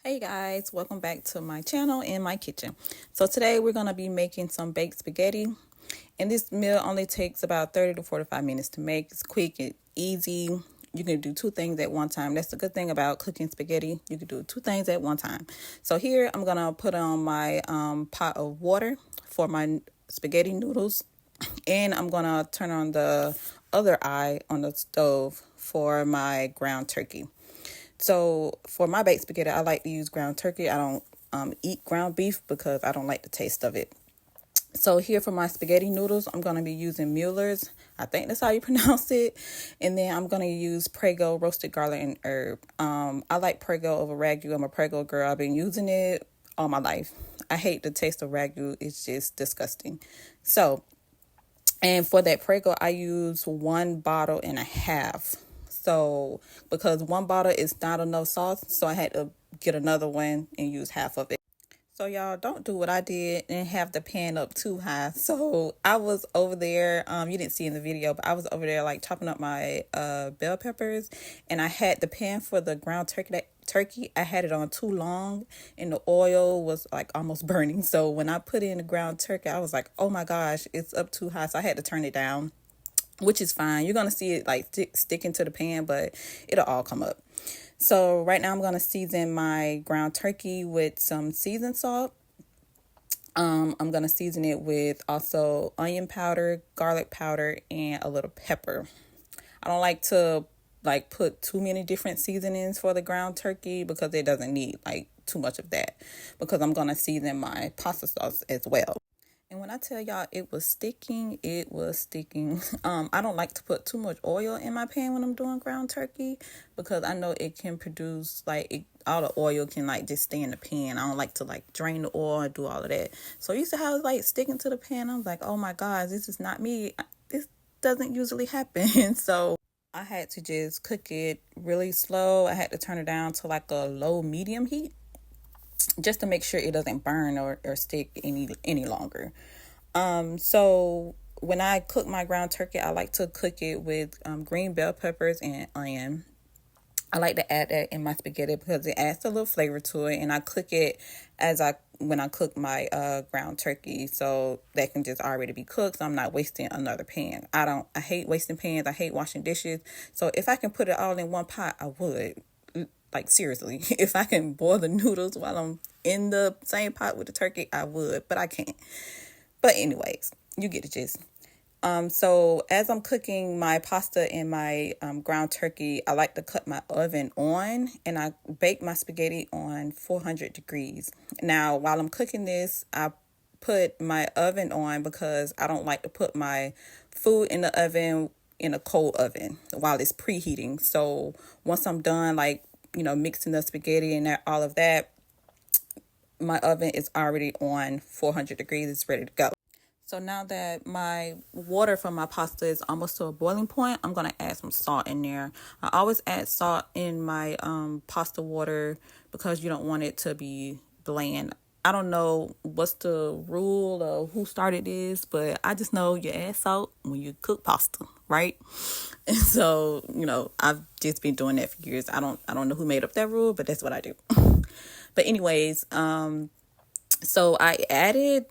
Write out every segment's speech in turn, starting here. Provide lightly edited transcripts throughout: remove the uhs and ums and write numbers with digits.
Hey guys, welcome back to my channel and my kitchen. So today we're going to be making some baked spaghetti, and this meal only takes about 30 to 45 minutes to make. It's quick and easy. You can do two things at one time. That's the good thing about cooking spaghetti. You can do two things at one time. So here I'm going to put on my pot of water for my spaghetti noodles, and I'm going to turn on the other eye on the stove for my ground turkey. So for my baked spaghetti, I like to use ground turkey. I don't eat ground beef because I don't like the taste of it. So here for my spaghetti noodles, I'm going to be using Mueller's. I think that's how you pronounce it. And then I'm going to use Prego roasted garlic and herb. I like Prego over Ragu. I'm a Prego girl. I've been using it all my life. I hate the taste of Ragu. It's just disgusting. So, and for that Prego, I use 1.5 bottles. So, because one bottle is not enough sauce, so I had to get another one and use half of it. So y'all don't do what I did and have the pan up too high. So I was over there, you didn't see in the video, but I was over there like chopping up my bell peppers, and I had the pan for the ground turkey. I had it on too long and the oil was like almost burning. So when I put in the ground turkey, I was like, oh my gosh, it's up too high. So I had to turn it down, which is fine. You're going to see it like sticking to the pan, but it'll all come up. So right now I'm going to season my ground turkey with some seasoned salt. I'm going to season it with also onion powder, garlic powder, and a little pepper. I don't like to put too many different seasonings for the ground turkey because it doesn't need like too much of that, because I'm going to season my pasta sauce as well. And when I tell y'all it was sticking, it was sticking. I don't like to put too much oil in my pan when I'm doing ground turkey, because I know it can produce all the oil can like just stay in the pan. I don't like to like drain the oil and do all of that. So I used to have like sticking to the pan. I'm like, oh my gosh, this is not me. This doesn't usually happen. So I had to just cook it really slow. I had to turn it down to like a low medium heat, just to make sure it doesn't burn or stick any longer. So when I cook my ground turkey, I like to cook it with green bell peppers and onion. I like to add that in my spaghetti because it adds a little flavor to it, and I cook it when I cook my ground turkey, so that can just already be cooked, so I'm not wasting another pan. I hate wasting pans. I hate washing dishes. So if I can put it all in one pot, I would. Like seriously, if I can boil the noodles while I'm in the same pot with the turkey, I would, but I can't. But anyways, you get the gist. So as I'm cooking my pasta and my ground turkey, I like to cut my oven on, and I bake my spaghetti on 400 degrees. Now, while I'm cooking this, I put my oven on because I don't like to put my food in the oven in a cold oven while it's preheating. So once I'm done, mixing the spaghetti and all of that, my oven is already on 400 degrees. It's ready to go. So now that my water from my pasta is almost to a boiling point, I'm going to add some salt in there. I always add salt in my pasta water because you don't want it to be bland. I don't know what's the rule or who started this, but I just know you add salt when you cook pasta, right? And so, I've just been doing that for years. I don't know who made up that rule, but that's what I do. But anyways, so I added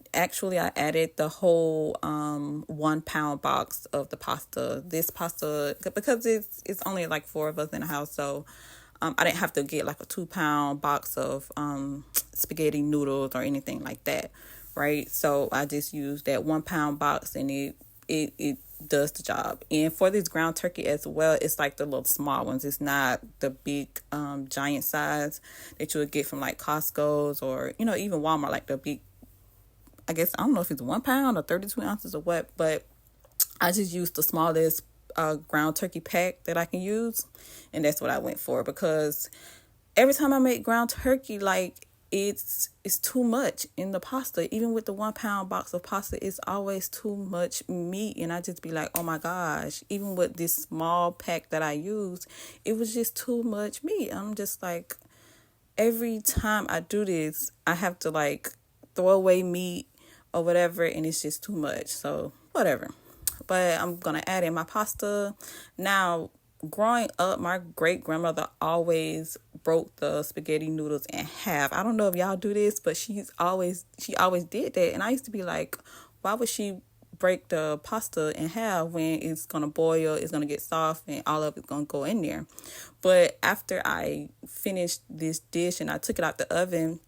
the whole 1 pound box of the pasta. This pasta, because it's only like four of us in the house, so I didn't have to get like a 2 pound box of spaghetti noodles or anything like that, right? So I just used that 1 pound box, and it does the job. And for this ground turkey as well, it's like the little small ones. It's not the big giant size that you would get from like Costco's or even Walmart, like the big, I guess I don't know if it's 1 pound or 32 ounces or what, but I just used the smallest ground turkey pack that I can use, and that's what I went for, because every time I make ground turkey, like it's too much in the pasta. Even with the 1 pound box of pasta, it's always too much meat, and I just be like, oh my gosh. Even with this small pack that I used, it was just too much meat. I'm just like, every time I do this, I have to like throw away meat or whatever, and it's just too much. So whatever. But I'm gonna add in my pasta now. growing up, my great grandmother always broke the spaghetti noodles in half. I don't know if y'all do this, but she always did that. And I used to be like, why would she break the pasta in half when it's gonna boil, it's gonna get soft, and all of it's gonna go in there? But after I finished this dish and I took it out the oven,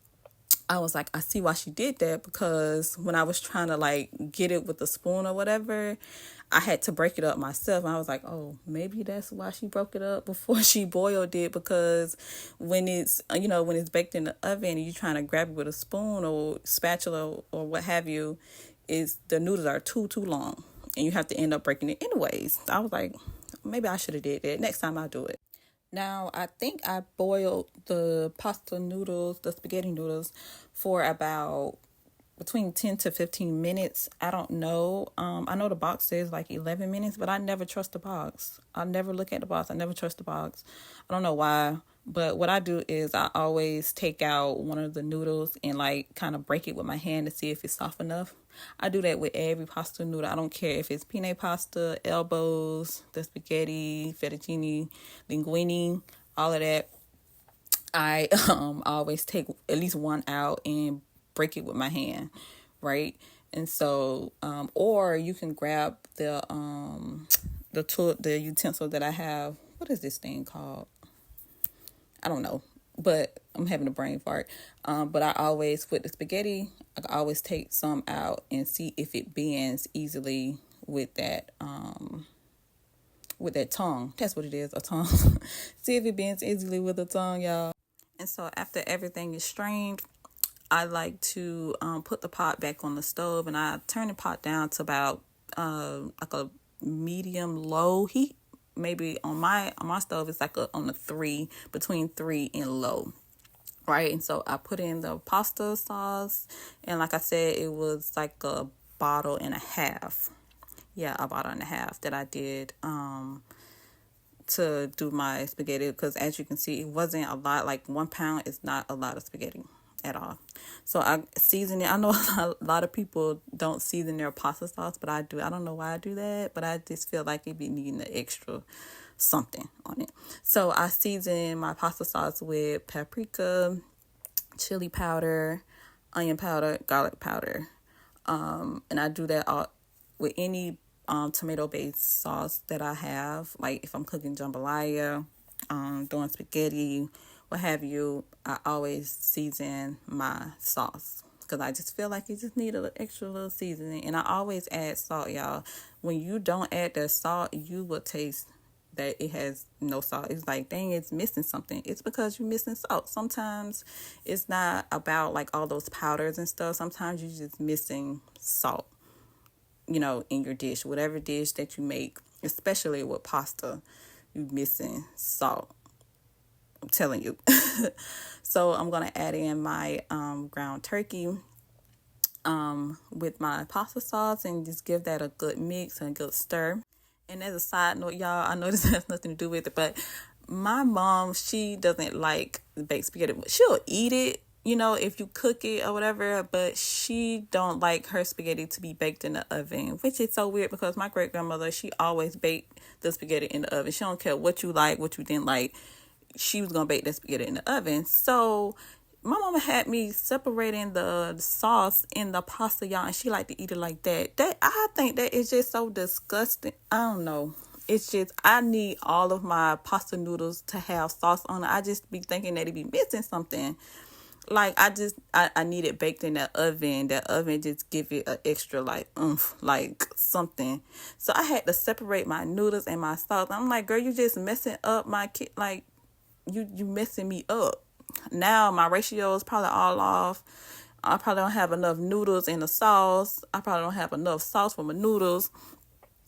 I was like, I see why she did that, because when I was trying to like get it with a spoon or whatever, I had to break it up myself. And I was like, oh, maybe that's why she broke it up before she boiled it, because when it's, when it's baked in the oven and you're trying to grab it with a spoon or spatula or what have you, is the noodles are too long and you have to end up breaking it anyways. I was like, maybe I should have did that. Next time I'll do it. Now, I think I boiled the pasta noodles, the spaghetti noodles, for about between 10 to 15 minutes. I don't know. I know the box says like 11 minutes, but I never trust the box. I never look at the box. I never trust the box. I don't know why. But what I do is I always take out one of the noodles and like kind of break it with my hand to see if it's soft enough. I do that with every pasta noodle. I don't care if it's penne pasta, elbows, the spaghetti, fettuccine, linguine, all of that. I always take at least one out and break it with my hand, right? And so, or you can grab the utensil that I have. What is this thing called? I don't know, but I'm having a brain fart. But I always, with the spaghetti, I always take some out and see if it bends easily with that tongue. That's what it is, a tongue. See if it bends easily with a tongue, y'all. And so after everything is strained, I like to put the pot back on the stove, and I turn the pot down to about like a medium low heat. Maybe on my stove it's like on the 3, between 3 and low, right? And so I put in the pasta sauce, and like I said, it was like a bottle and a half. Yeah, a bottle and a half that I did to do my spaghetti, because as you can see, it wasn't a lot. Like 1 pound is not a lot of spaghetti at all. So I season it. I know a lot of people don't season their pasta sauce, but I do. I don't know why I do that, but I just feel like it be needing an extra something on it. So I season my pasta sauce with paprika, chili powder, onion powder, garlic powder. And I do that all with any tomato-based sauce that I have. Like if I'm cooking jambalaya, doing spaghetti, what have you, I always season my sauce, because I just feel like you just need an extra little seasoning. And I always add salt, y'all. When you don't add the salt, you will taste that it has no salt. It's like, dang, it's missing something. It's because you're missing salt. Sometimes it's not about like all those powders and stuff. Sometimes you're just missing salt, in your dish, whatever dish that you make, especially with pasta, you're missing salt. I'm telling you. So I'm going to add in my ground turkey with my pasta sauce and just give that a good mix and a good stir. And as a side note, y'all, I know this has nothing to do with it, but my mom, she doesn't like baked spaghetti. She'll eat it, if you cook it or whatever, but she don't like her spaghetti to be baked in the oven, which is so weird, because my great grandmother, she always baked the spaghetti in the oven. She don't care what you like, what you didn't like. She was going to bake that spaghetti in the oven. So my mama had me separating the sauce in the pasta, y'all, and she liked to eat it like that. I think that is just so disgusting. I don't know. It's just, I need all of my pasta noodles to have sauce on it. I just be thinking that it be missing something. Like, I need it baked in that oven. That oven just give it an extra, like, oomph, like something. So I had to separate my noodles and my sauce. I'm like, girl, you just messing up my kid. Like, you messing me up. Now my ratio is probably all off. I probably don't have enough noodles in the sauce. I probably don't have enough sauce for my noodles.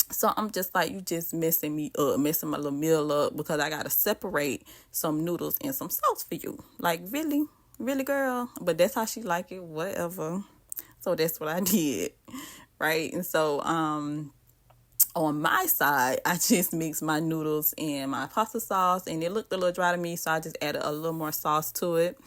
So I'm just like, you just messing me up, messing my little meal up, because I gotta separate some noodles and some sauce for you. Like, really, girl? But that's how she like it, whatever. So that's what I did, right? And so on my side, I just mixed my noodles and my pasta sauce, and it looked a little dry to me, so I just added a little more sauce to it.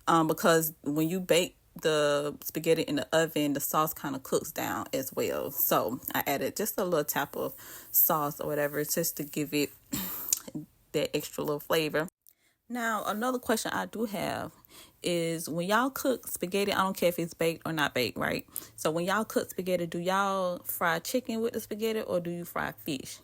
Because when you bake the spaghetti in the oven, the sauce kind of cooks down as well. So I added just a little tap of sauce or whatever, just to give it that extra little flavor. Now, another question I do have is when y'all cook spaghetti, I don't care if it's baked or not baked, right? So when y'all cook spaghetti, do y'all fry chicken with the spaghetti or do you fry fish?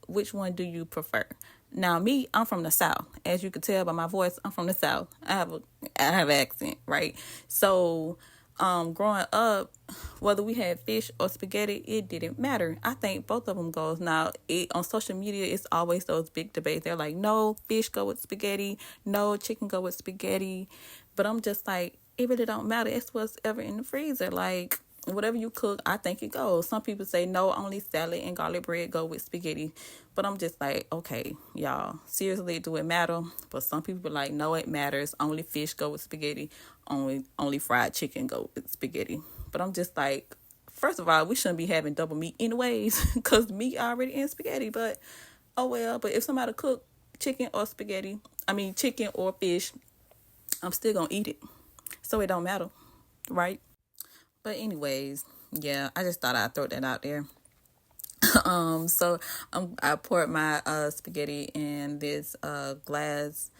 Which one do you prefer? Now, me, I'm from the South. As you can tell by my voice, I'm from the South. I have an accent, right? So, growing up, whether we had fish or spaghetti, it didn't matter. I think both of them goes. Now, on social media, it's always those big debates. They're like, no, fish go with spaghetti. No, chicken go with spaghetti. But I'm just like, it really don't matter. It's what's ever in the freezer. Like, whatever you cook, I think it goes. Some people say, no, only salad and garlic bread go with spaghetti. But I'm just like, okay, y'all, seriously, do it matter? But some people are like, no, it matters. Only fish go with spaghetti. Only fried chicken go with spaghetti. But I'm just like, first of all, we shouldn't be having double meat anyways, because meat already in spaghetti. But oh well. But if somebody cook chicken or chicken or fish, I'm still gonna eat it. So it don't matter, right? But anyways, yeah, I just thought I'd throw that out there. So I poured my spaghetti in this glass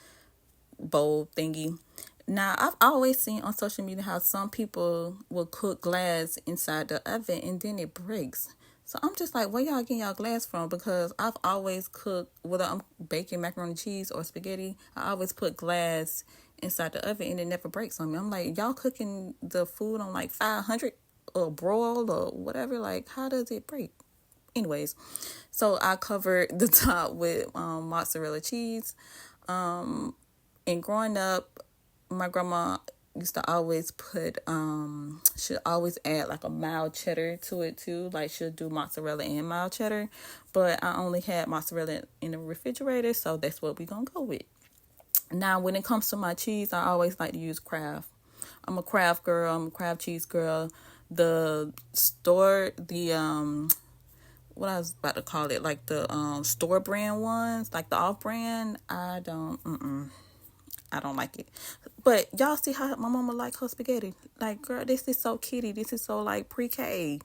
bowl thingy. Now, I've always seen on social media how some people will cook glass inside the oven and then it breaks. So I'm just like, where y'all getting y'all glass from? Because I've always cooked, whether I'm baking macaroni and cheese or spaghetti, I always put glass inside the oven and it never breaks on me. I'm like, y'all cooking the food on like 500 or broiled or whatever? Like, how does it break? Anyways, so I covered the top with mozzarella cheese. And growing up, my grandma used to always she'd always add like a mild cheddar to it too. Like she'll do mozzarella and mild cheddar. But I only had mozzarella in the refrigerator, so that's what we're gonna go with. Now, when it comes to my cheese, I always like to use Kraft. I'm a Kraft girl. I'm a Kraft cheese girl. What I was about to call it, like the store brand ones, like the off brand, I don't like it. But y'all see how my mama like her spaghetti. Like, girl, this is so kiddie. This is so like pre-K.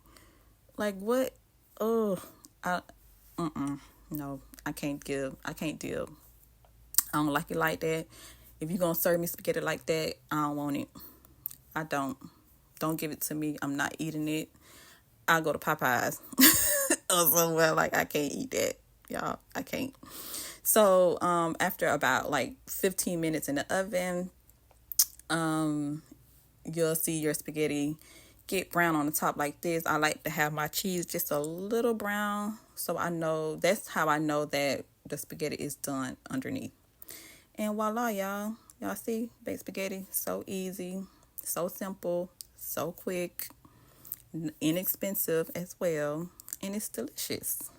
Like what? Oh, no, I can't deal. I don't like it like that. If you're gonna serve me spaghetti like that, I don't want it. I don't. Don't give it to me. I'm not eating it. I'll go to Popeyes or somewhere. Like, I can't eat that, y'all. I can't. So, after about like 15 minutes in the oven, you'll see your spaghetti get brown on the top like this. I like to have my cheese just a little brown, so that's how I know that the spaghetti is done underneath. And voila, y'all. Y'all see baked spaghetti, so easy, so simple, so quick, inexpensive as well, and it's delicious.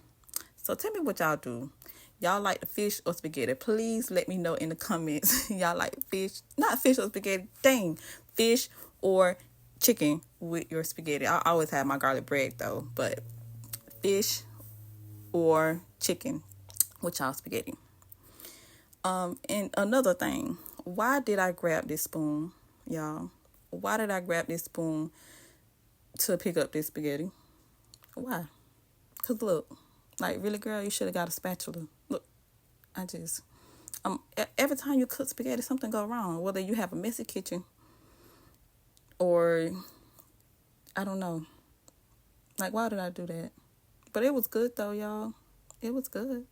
So tell me what y'all do. Y'all like the fish or spaghetti? Please let me know in the comments. Y'all like fish? Not fish or spaghetti. Dang. Fish or chicken with your spaghetti. I always have my garlic bread though. But fish or chicken with y'all spaghetti. And another thing. Why did I grab this spoon, y'all? Why did I grab this spoon to pick up this spaghetti? Why? Because look. Like, really, girl, you should have got a spatula. Look, every time you cook spaghetti, something go wrong. Whether you have a messy kitchen or, I don't know. Like, why did I do that? But it was good, though, y'all. It was good.